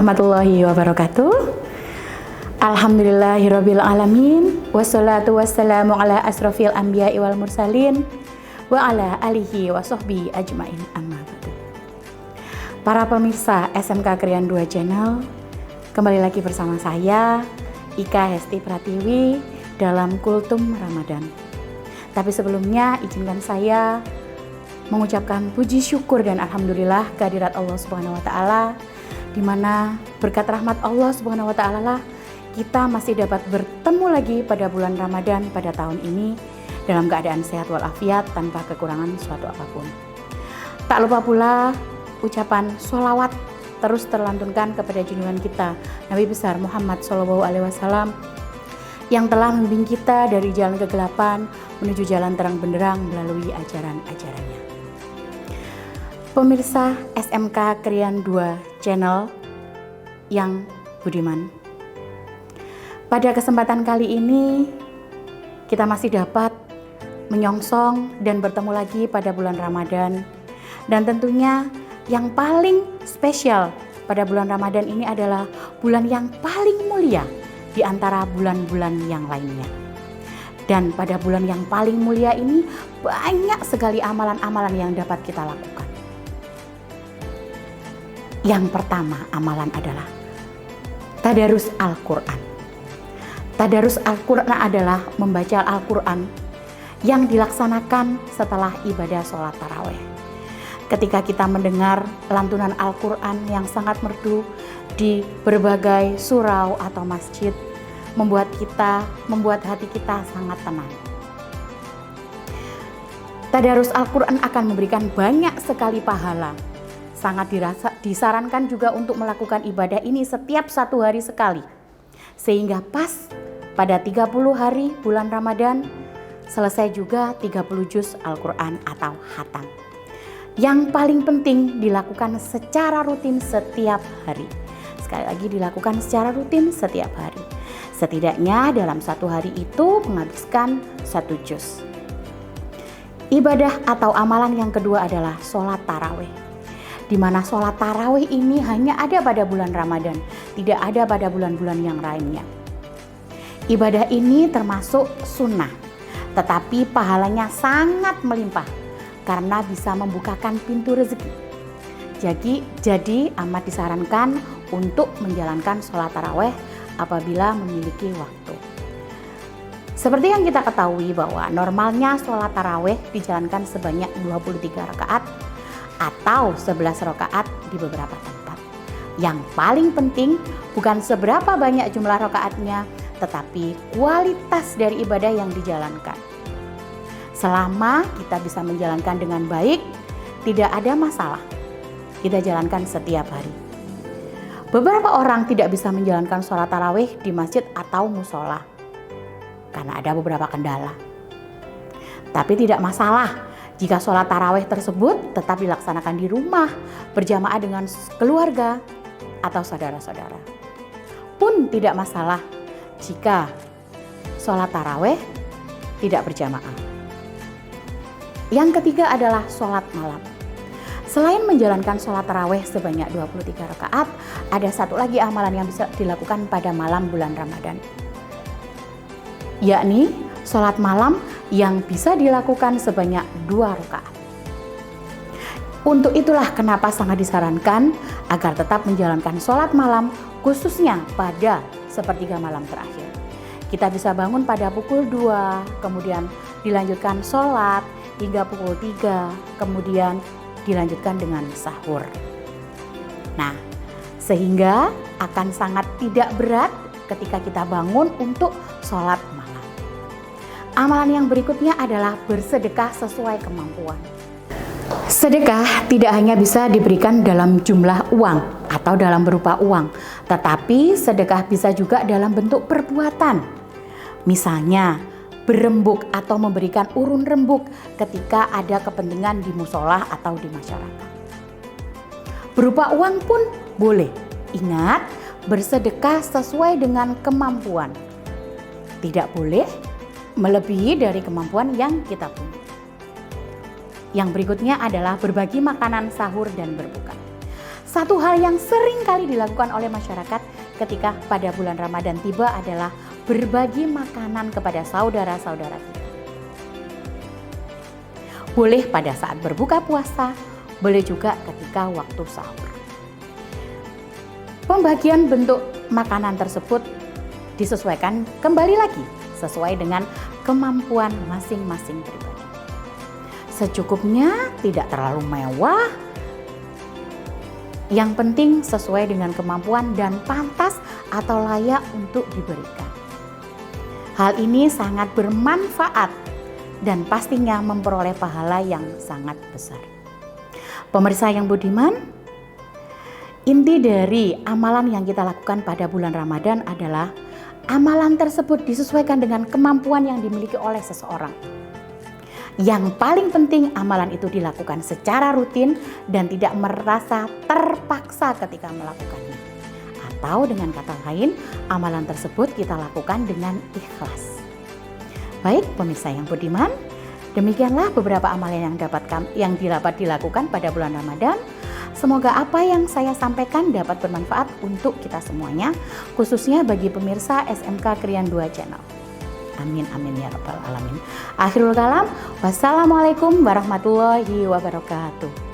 warahmatullahi wabarakatuh. Alhamdulillahirabbil alamin, wassalatu wassalamu ala asrofil anbiya'i wal mursalin wa ala alihi wa sahbihi ajmain, amma ba'du. Para pemirsa SMK Krian 2 Channel, kembali lagi bersama saya Ika Hesti Pratiwi dalam Kultum Ramadan. Tapi sebelumnya izinkan saya mengucapkan puji syukur dan alhamdulillah kehadirat Allah Subhanahu wa taala, di mana berkat rahmat Allah Subhanahu wa taala lah kita masih dapat bertemu lagi pada bulan Ramadan pada tahun ini dalam keadaan sehat walafiat tanpa kekurangan suatu apapun. Tak lupa pula ucapan sholawat terus terlantunkan kepada junjungan kita Nabi besar Muhammad SAW yang telah membimbing kita dari jalan kegelapan menuju jalan terang benderang melalui ajaran-ajarannya. Pemirsa SMK Krian 2 Channel yang budiman, pada kesempatan kali ini kita masih dapat menyongsong dan bertemu lagi pada bulan Ramadan, dan tentunya yang paling spesial pada bulan Ramadan ini adalah bulan yang paling mulia di antara bulan-bulan yang lainnya. Dan pada bulan yang paling mulia ini banyak sekali amalan-amalan yang dapat kita lakukan. Yang pertama amalan adalah tadarus Al-Quran. Tadarus Al-Quran adalah membaca Al-Quran yang dilaksanakan setelah ibadah sholat taraweh. Ketika kita mendengar lantunan Al-Quran yang sangat merdu di berbagai surau atau masjid, membuat hati kita sangat tenang. Tadarus Al-Quran akan memberikan banyak sekali pahala. Sangat disarankan juga untuk melakukan ibadah ini setiap 1 hari sekali, sehingga pas pada 30 hari bulan Ramadan selesai juga 30 juz Al-Quran atau khatam. Yang paling penting dilakukan secara rutin setiap hari. Sekali lagi dilakukan secara rutin setiap hari. Setidaknya dalam 1 hari itu menghabiskan 1 juz. Ibadah atau amalan yang kedua adalah sholat taraweh, di mana sholat tarawih ini hanya ada pada bulan Ramadan, tidak ada pada bulan-bulan yang lainnya. Ibadah ini termasuk sunnah, tetapi pahalanya sangat melimpah karena bisa membukakan pintu rezeki. Jadi amat disarankan untuk menjalankan sholat tarawih apabila memiliki waktu. Seperti yang kita ketahui bahwa normalnya sholat tarawih dijalankan sebanyak 23 rakaat atau 11 rakaat di beberapa tempat. Yang paling penting bukan seberapa banyak jumlah rakaatnya, tetapi kualitas dari ibadah yang dijalankan. Selama kita bisa menjalankan dengan baik, tidak ada masalah. Kita jalankan setiap hari. Beberapa orang tidak bisa menjalankan sholat tarawih di masjid atau musola karena ada beberapa kendala. Tapi tidak masalah jika sholat tarawih tersebut tetap dilaksanakan di rumah berjamaah dengan keluarga atau saudara-saudara. Pun tidak masalah jika sholat tarawih tidak berjamaah. Yang ketiga adalah sholat malam. Selain menjalankan sholat tarawih sebanyak 23 rakaat, ada satu lagi amalan yang bisa dilakukan pada malam bulan Ramadan, yakni sholat malam yang bisa dilakukan sebanyak 2 rakaat. Untuk itulah kenapa sangat disarankan agar tetap menjalankan sholat malam, khususnya pada sepertiga malam terakhir. Kita bisa bangun pada pukul 2, kemudian dilanjutkan sholat hingga pukul 3, kemudian dilanjutkan dengan sahur. Nah, sehingga akan sangat tidak berat ketika kita bangun untuk sholat malam. Amalan yang berikutnya adalah bersedekah sesuai kemampuan. Sedekah tidak hanya bisa diberikan dalam jumlah uang atau dalam berupa uang, tetapi sedekah bisa juga dalam bentuk perbuatan. Misalnya, berembuk atau memberikan urun rembuk ketika ada kepentingan di musola atau di masyarakat. Berupa uang pun boleh. Ingat, bersedekah sesuai dengan kemampuan. Tidak boleh melebihi dari kemampuan yang kita punya. Yang berikutnya adalah berbagi makanan sahur dan berbuka. Satu hal yang sering kali dilakukan oleh masyarakat ketika pada bulan Ramadan tiba adalah berbagi makanan kepada saudara-saudara kita. Boleh pada saat berbuka puasa, boleh juga ketika waktu sahur. Pembagian bentuk makanan tersebut disesuaikan kembali lagi sesuai dengan kemampuan masing-masing pribadi. Secukupnya, tidak terlalu mewah. Yang penting sesuai dengan kemampuan dan pantas atau layak untuk diberikan. Hal ini sangat bermanfaat dan pastinya memperoleh pahala yang sangat besar. Pemirsa yang budiman, inti dari amalan yang kita lakukan pada bulan Ramadan adalah amalan tersebut disesuaikan dengan kemampuan yang dimiliki oleh seseorang. Yang paling penting, amalan itu dilakukan secara rutin dan tidak merasa terpaksa ketika melakukannya. Atau dengan kata lain, amalan tersebut kita lakukan dengan ikhlas. Baik pemirsa yang budiman, demikianlah beberapa amalan yang dapat dilakukan pada bulan Ramadan. Semoga apa yang saya sampaikan dapat bermanfaat untuk kita semuanya, khususnya bagi pemirsa SMK Krian 2 Channel. Amin amin ya rabbal alamin. Akhirul kalam, wassalamualaikum warahmatullahi wabarakatuh.